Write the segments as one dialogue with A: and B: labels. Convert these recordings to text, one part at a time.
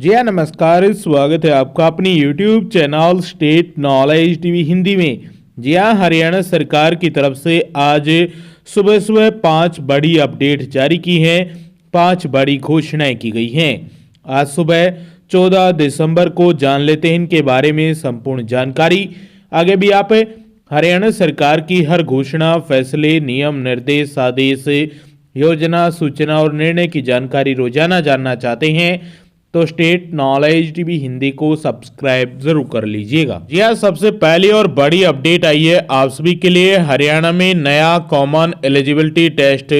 A: जी हाँ, नमस्कार। स्वागत है आपका अपनी YouTube channel state knowledge TV Hindi में। जी हाँ, हरियाणा सरकार की तरफ से आज सुबह सुबह 5 बड़ी अपडेट जारी की हैं, 5 बड़ी घोषणाएं की गई हैं। आज सुबह 14 दिसंबर को जान लेते हैं इनके बारे में संपूर्ण जानकारी। आगे भी आप हरियाणा सरकार की हर घोषणा, फैसले, नियम, निर्देश, आदेश, योजना, सूचना और निर्णय की जानकारी रोजाना जानना चाहते हैं तो स्टेट नॉलेज टीवी हिंदी को सब्सक्राइब जरूर कर लीजिएगा। जी हाँ, सबसे पहली और बड़ी अपडेट आई है आप सभी के लिए। हरियाणा में नया कॉमन एलिजिबिलिटी टेस्ट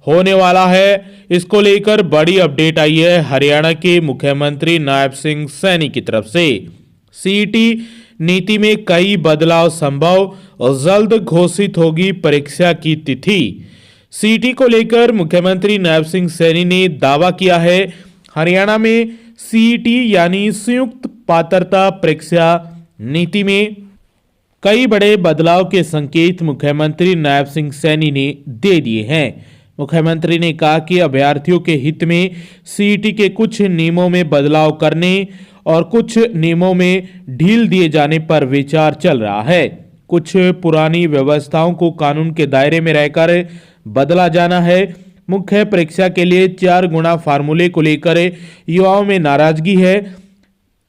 A: होने वाला है। इसको लेकर बड़ी अपडेट आई है हरियाणा के मुख्यमंत्री नायब सिंह सैनी की तरफ से। सीईटी नीति में कई बदलाव संभव, जल्द घोषित होगी परीक्षा की तिथि। सीईटी को लेकर मुख्यमंत्री नायब सिंह सैनी ने दावा किया है हरियाणा में सीईटी यानी संयुक्त पात्रता परीक्षा नीति में कई बड़े बदलाव के संकेत मुख्यमंत्री नायब सिंह सैनी ने दे दिए हैं। मुख्यमंत्री ने कहा कि अभ्यर्थियों के हित में सीईटी के कुछ नियमों में बदलाव करने और कुछ नियमों में ढील दिए जाने पर विचार चल रहा है। कुछ पुरानी व्यवस्थाओं को कानून के दायरे में रहकर बदला जाना है। मुख्य परीक्षा के लिए 4 गुना फार्मूले को लेकर युवाओं में नाराजगी है,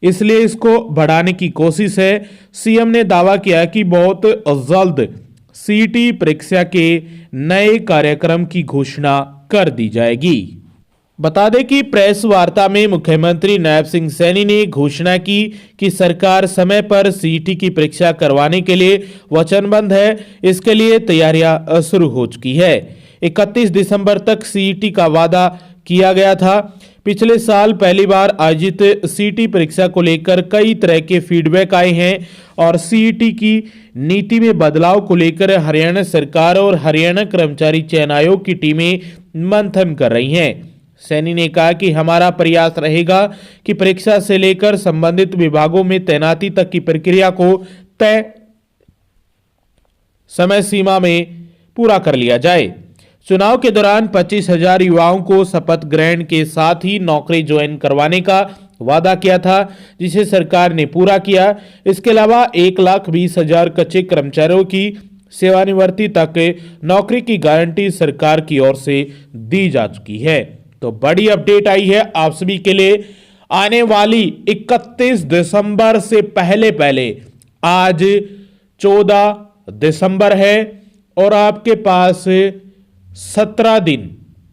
A: इसलिए इसको बढ़ाने की कोशिश है। सीएम ने दावा किया कि बहुत जल्द सीईटी परीक्षा के नए कार्यक्रम की घोषणा कर दी जाएगी। बता दें कि प्रेस वार्ता में मुख्यमंत्री नायब सिंह सैनी ने घोषणा की कि सरकार समय पर सीईटी की परीक्षा करवाने के लिए वचनबद्ध है। इसके लिए तैयारियां शुरू हो चुकी है। 31 दिसंबर तक सीईटी का वादा किया गया था। पिछले साल पहली बार आयोजित सीईटी परीक्षा को लेकर कई तरह के फीडबैक आए हैं और सीईटी की नीति में बदलाव को लेकर हरियाणा सरकार और हरियाणा कर्मचारी चयन आयोग की टीमें मंथन कर रही हैं। सैनी ने कहा कि हमारा प्रयास रहेगा कि परीक्षा से लेकर संबंधित विभागों में तैनाती तक की प्रक्रिया को तय समय सीमा में पूरा कर लिया जाए। चुनाव के दौरान 25,000 युवाओं को शपथ ग्रहण के साथ ही नौकरी ज्वाइन करवाने का वादा किया था, जिसे सरकार ने पूरा किया। इसके अलावा 1,20,000 कच्चे कर्मचारियों की सेवानिवृत्ति तक नौकरी की गारंटी सरकार की ओर से दी जा चुकी है। तो बड़ी अपडेट आई है आप सभी के लिए। आने वाली 31 दिसंबर से पहले आज 14 दिसंबर है और आपके पास 17 दिन,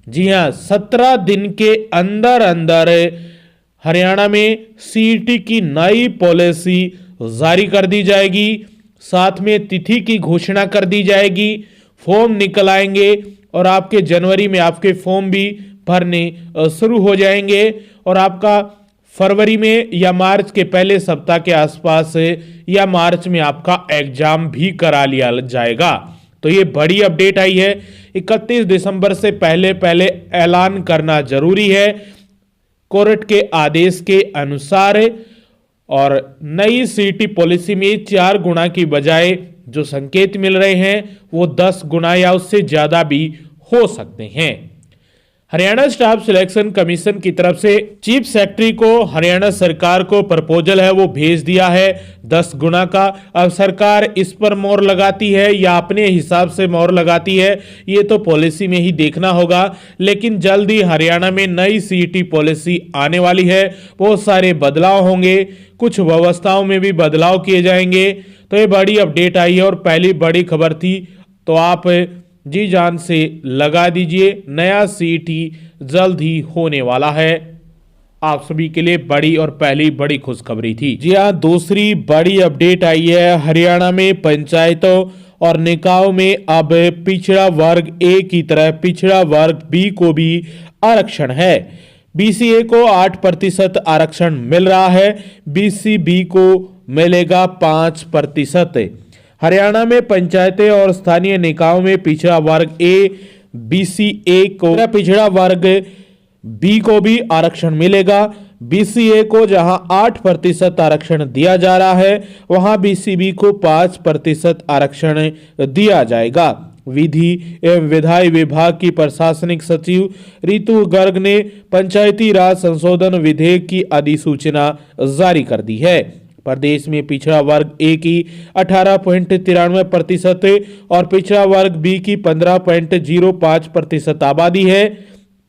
A: जी हां 17 दिन के अंदर अंदर हरियाणा में सीईटी की नई पॉलिसी जारी कर दी जाएगी। साथ में तिथि की घोषणा कर दी जाएगी। फॉर्म निकल आएंगे और आपके जनवरी में आपके फॉर्म भी भरने शुरू हो जाएंगे और आपका फरवरी में या मार्च के पहले सप्ताह के आसपास या मार्च में आपका एग्जाम भी करा लिया जाएगा। तो ये बड़ी अपडेट आई है। 31 दिसंबर से पहले ऐलान करना जरूरी है कोर्ट के आदेश के अनुसार। और नई सीईटी पॉलिसी में 4 गुना की बजाय जो संकेत मिल रहे हैं वो 10 गुना या उससे ज्यादा भी हो सकते हैं। हरियाणा स्टाफ सिलेक्शन कमीशन की तरफ से चीफ सेक्रेटरी को हरियाणा सरकार को प्रपोजल है वो भेज दिया है 10 गुना का। अब सरकार इस पर मोहर लगाती है या अपने हिसाब से मोहर लगाती है, ये तो पॉलिसी में ही देखना होगा। लेकिन जल्द ही हरियाणा में नई सीईटी पॉलिसी आने वाली है। बहुत सारे बदलाव होंगे, कुछ व्यवस्थाओं में भी बदलाव किए जाएंगे। तो ये बड़ी अपडेट आई है और पहली बड़ी खबर थी, तो आप जी जान से लगा दीजिए। नया सीईटी जल्द ही होने वाला है। आप सभी के लिए बड़ी और पहली बड़ी खुशखबरी थी। जी हाँ, दूसरी बड़ी अपडेट आई है हरियाणा में पंचायतों और निकायों में अब पिछड़ा वर्ग ए की तरह पिछड़ा वर्ग बी को भी आरक्षण है। बीसीए को 8% आरक्षण मिल रहा है, बीसीबी को मिलेगा 5%। हरियाणा में पंचायतें और स्थानीय निकायों में पिछड़ा वर्ग ए, बीसीए को पिछड़ा वर्ग बी को भी आरक्षण मिलेगा। बीसीए को जहां 8% आरक्षण दिया जा रहा है, वहां बीसीबी को 5% आरक्षण दिया जाएगा। विधि एवं विधायी विभाग की प्रशासनिक सचिव रितु गर्ग ने पंचायती राज संशोधन विधेयक की अधिसूचना जारी कर दी है। प्रदेश में पिछड़ा वर्ग ए की 18.93% और पिछड़ा वर्ग बी की 15.05% आबादी है।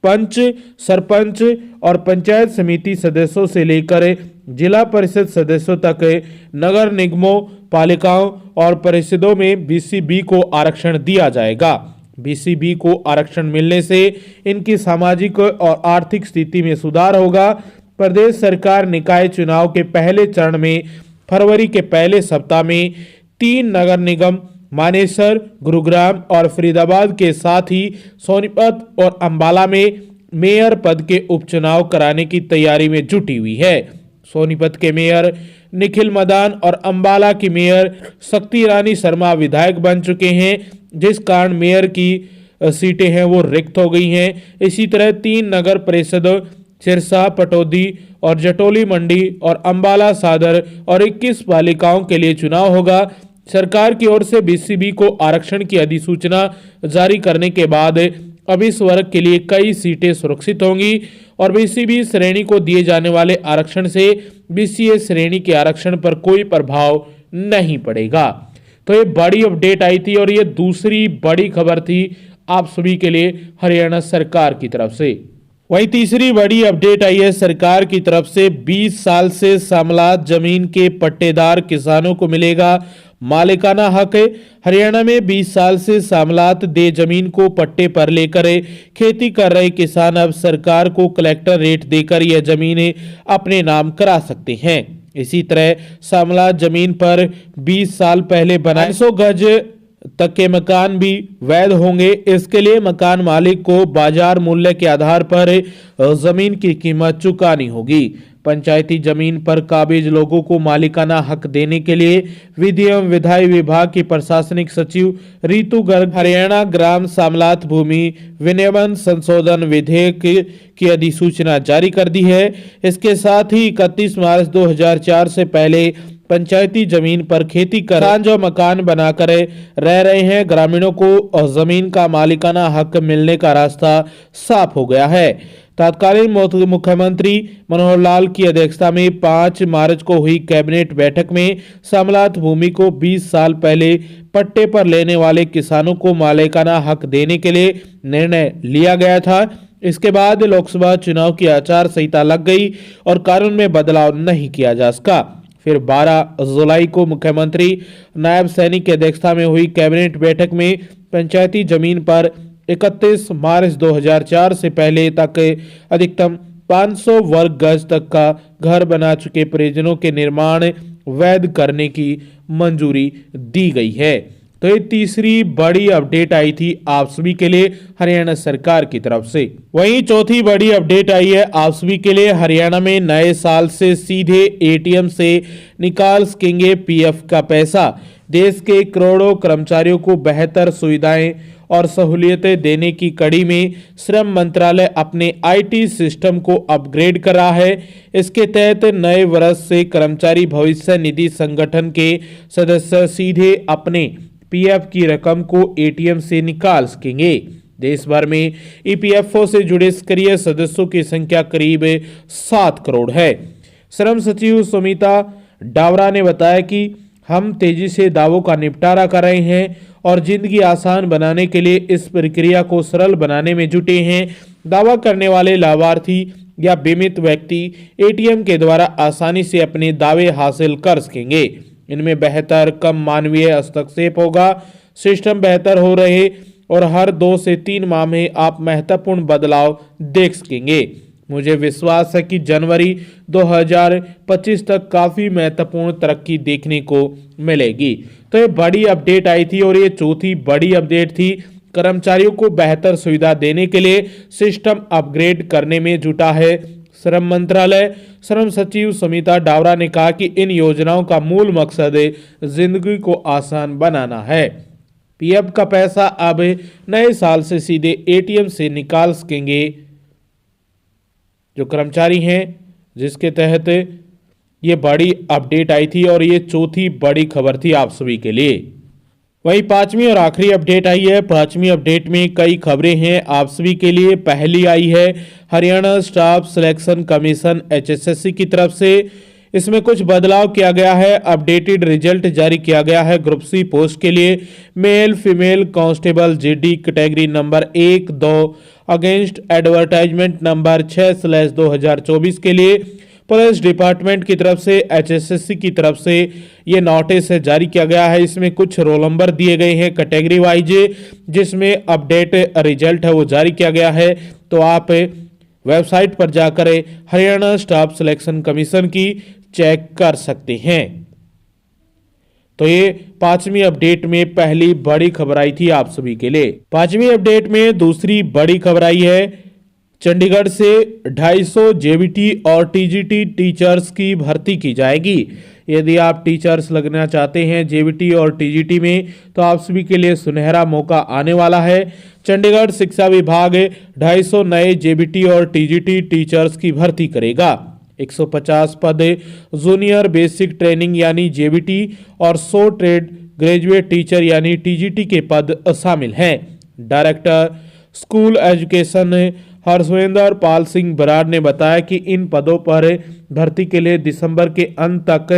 A: पंच, सरपंच और पंचायत समिति सदस्यों से लेकर जिला परिषद सदस्यों तक नगर निगमों, पालिकाओं और परिषदों में बीसीबी को आरक्षण दिया जाएगा। बीसीबी को आरक्षण मिलने से इनकी सामाजिक और आर्थिक स्थिति में सुधार होगा। प्रदेश सरकार निकाय चुनाव के पहले चरण में फरवरी के पहले सप्ताह में 3 नगर निगम मानेसर, गुरुग्राम और फरीदाबाद के साथ ही सोनीपत और अंबाला में मेयर पद के उपचुनाव कराने की तैयारी में जुटी हुई है। सोनीपत के मेयर निखिल मदान और अंबाला की मेयर शक्ति रानी शर्मा विधायक बन चुके हैं, जिस कारण मेयर की सीटें हैं वो रिक्त हो गई हैं। इसी तरह 3 नगर परिषदों सिरसा, पटौदी और जटोली मंडी और अंबाला सादर और 21 पालिकाओं के लिए चुनाव होगा। सरकार की ओर से बीसीबी को आरक्षण की अधिसूचना जारी करने के बाद अब इस वर्ग के लिए कई सीटें सुरक्षित होंगी और बीसीबी श्रेणी को दिए जाने वाले आरक्षण से बीसीए श्रेणी के आरक्षण पर कोई प्रभाव नहीं पड़ेगा। तो ये बड़ी अपडेट आई थी और ये दूसरी बड़ी खबर थी आप सभी के लिए हरियाणा सरकार की तरफ से। वहीं तीसरी बड़ी अपडेट आई है सरकार की तरफ से। 20 साल से सामलात जमीन के पट्टेदार किसानों को मिलेगा मालिकाना हक। हरियाणा में 20 साल से सामलात दे जमीन को पट्टे पर लेकर खेती कर रहे किसान अब सरकार को कलेक्टर रेट देकर यह जमीनें अपने नाम करा सकते हैं। इसी तरह सामलात जमीन पर 20 साल पहले बनाए 100 गज तक के मकान भी वैध होंगे। इसके लिए मकान मालिक को बाजार मूल्य के आधार पर जमीन की कीमत चुकानी होगी। पंचायती जमीन पर काबिज लोगों को मालिकाना हक देने के लिए विधि एवं विधायी विभाग की प्रशासनिक सचिव रितु गर्ग हरियाणा ग्राम सामलात भूमि विनियमन संशोधन विधेयक की अधिसूचना जारी कर दी है। इसके साथ ही 31 मार्च 2004 से पहले पंचायती जमीन पर खेती कर जो मकान बनाकर रह रहे हैं ग्रामीणों को जमीन का मालिकाना हक मिलने का रास्ता साफ हो गया है। तत्कालीन मुख्यमंत्री मनोहर लाल की अध्यक्षता में 5 मार्च को हुई कैबिनेट बैठक में सामलात भूमि को 20 साल पहले पट्टे पर लेने वाले किसानों को मालिकाना हक देने के लिए निर्णय लिया गया था। इसके बाद लोकसभा चुनाव की आचार संहिता लग गई और कानून में बदलाव नहीं किया जा सका। फिर 12 जुलाई को मुख्यमंत्री नायब सैनी की अध्यक्षता में हुई कैबिनेट बैठक में पंचायती जमीन पर 31 मार्च 2004 से पहले तक अधिकतम 500 वर्ग गज तक का घर बना चुके परिजनों के निर्माण वैध करने की मंजूरी दी गई है। तो ये तीसरी बड़ी अपडेट आई थी आप सभी के लिए हरियाणा सरकार की तरफ से। वहीं चौथी बड़ी अपडेट आई है आप सभी के लिए। हरियाणा में नए साल से सीधे एटीएम से निकाल सकेंगे पीएफ का पैसा। देश के करोड़ों कर्मचारियों को बेहतर सुविधाएं और सहूलियतें देने की कड़ी में श्रम मंत्रालय अपने आईटी सिस्टम को अपग्रेड कर रहा है। इसके तहत नए वर्ष से कर्मचारी भविष्य निधि संगठन के सदस्य सीधे अपने पीएफ की रकम को एटीएम से निकाल सकेंगे। देश भर में ईपीएफओ से जुड़े सक्रिय सदस्यों की संख्या करीब 7 करोड़ है। श्रम सचिव सुमिता डावरा ने बताया कि हम तेजी से दावों का निपटारा कर रहे हैं और जिंदगी आसान बनाने के लिए इस प्रक्रिया को सरल बनाने में जुटे हैं। दावा करने वाले लाभार्थी या बीमित व्यक्ति एटीएम के द्वारा आसानी से अपने दावे हासिल कर सकेंगे। इनमें बेहतर कम मानवीय हस्तक्षेप होगा। सिस्टम बेहतर हो रहे और हर 2 से 3 माह में आप महत्वपूर्ण बदलाव देख सकेंगे। मुझे विश्वास है कि जनवरी 2025 तक काफी महत्वपूर्ण तरक्की देखने को मिलेगी। तो ये बड़ी अपडेट आई थी और ये चौथी बड़ी अपडेट थी। कर्मचारियों को बेहतर सुविधा देने के लिए सिस्टम अपग्रेड करने में जुटा है श्रम मंत्रालय। श्रम सचिव सुमिता डावरा ने कहा कि इन योजनाओं का मूल मकसद जिंदगी को आसान बनाना है। पीएफ का पैसा अब नए साल से सीधे एटीएम से निकाल सकेंगे जो कर्मचारी हैं, जिसके तहत ये बड़ी अपडेट आई थी और ये चौथी बड़ी खबर थी आप सभी के लिए। वही पांचवी और आखिरी अपडेट आई है। पांचवी अपडेट में कई खबरें हैं आप सभी के लिए। पहली आई है Haryana staff selection commission HSSC की तरफ से। इसमें कुछ बदलाव किया गया है। अपडेटेड रिजल्ट जारी किया गया है ग्रुप सी पोस्ट के लिए। Male female constable GD category number 1-2 against advertisement number 6/2024 के लिए पुलिस डिपार्टमेंट की तरफ से HSSC की तरफ से ये नोटिस जारी किया गया है। इसमें कुछ रोल नंबर दिए गए हैं कैटेगरी वाइज, जिसमें अपडेट रिजल्ट है वो जारी किया गया है। तो आप वेबसाइट पर जाकर हरियाणा स्टाफ सिलेक्शन कमीशन की चेक कर सकते हैं। तो ये पांचवी अपडेट में पहली बड़ी खबर आई थी आप सभी के लिए। पांचवी अपडेट में दूसरी बड़ी खबर आई है चंडीगढ़ से 250 JBT और TGT टीचर्स की भर्ती की जाएगी। यदि आप टीचर्स लगना चाहते हैं JBT और TGT में तो आप सभी के लिए सुनहरा मौका आने वाला है। चंडीगढ़ शिक्षा विभाग 250 नए JBT और TGT टीचर्स की भर्ती करेगा। 150 पद जूनियर बेसिक ट्रेनिंग यानी JBT और 100 ट्रेड ग्रेजुएट टीचर यानी TGT के पद शामिल हैं। Director school education हर्षवेंद्र Pal Singh Brar ने बताया कि इन पदों पर भर्ती के लिए दिसंबर के अंत तक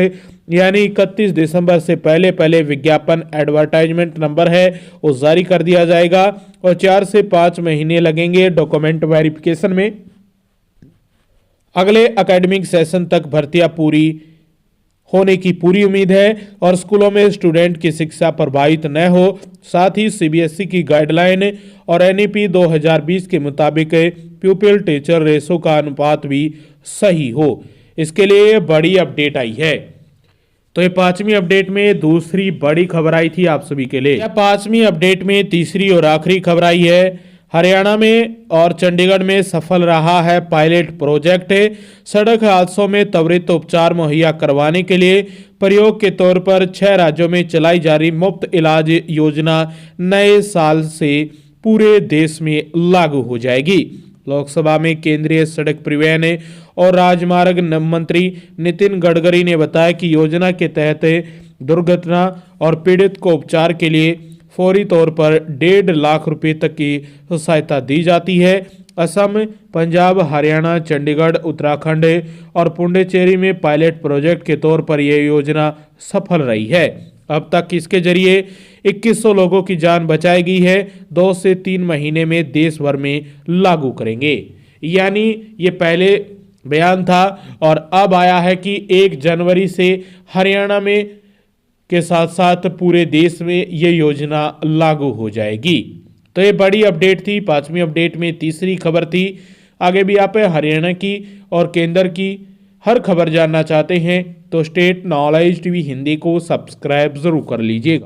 A: यानी 31 दिसंबर से पहले विज्ञापन एडवर्टाइजमेंट नंबर है वो जारी कर दिया जाएगा और 4 से 5 महीने लगेंगे डॉक्यूमेंट वेरिफिकेशन में। अगले एकेडमिक सेशन तक भर्तियां पूरी होने की पूरी उम्मीद है और स्कूलों में स्टूडेंट की शिक्षा प्रभावित न हो। साथ ही CBSE की गाइडलाइन और NEP 2020 के मुताबिक प्यूपिल टीचर रेशो का अनुपात भी सही हो। इसके लिए बड़ी अपडेट आई है। तो ये पांचवी अपडेट में दूसरी बड़ी खबर आई थी आप सभी के लिए। या पांचवी अपडेट में तीसरी और आखिरी खबर आई है। हरियाणा में और चंडीगढ़ में सफल रहा है पायलट प्रोजेक्ट। सड़क हादसों में त्वरित उपचार मुहैया करवाने के लिए प्रयोग के तौर पर 6 राज्यों में चलाई जा रही मुफ्त इलाज योजना नए साल से पूरे देश में लागू हो जाएगी। लोकसभा में केंद्रीय सड़क परिवहन और राजमार्ग मंत्री नितिन गडकरी ने बताया कि योजना के तहत दुर्घटना और पीड़ित को उपचार के लिए फौरी तौर पर 1.5 लाख रुपए तक की सहायता दी जाती है। असम, पंजाब, हरियाणा, चंडीगढ़, उत्तराखंड और पुडुचेरी में पायलट प्रोजेक्ट के तौर पर यह योजना सफल रही है। अब तक इसके जरिए 2100 लोगों की जान बचाई गई है। 2 से 3 महीने में देश भर में लागू करेंगे। यानी ये पहले बयान था और अब आया है कि 1 जनवरी से हरियाणा में के साथ साथ पूरे देश में ये योजना लागू हो जाएगी। तो ये बड़ी अपडेट थी। पांचवी अपडेट में तीसरी खबर थी। आगे भी आप हरियाणा की और केंद्र की हर खबर जानना चाहते हैं तो स्टेट नॉलेज TV हिंदी को सब्सक्राइब जरूर कर लीजिएगा।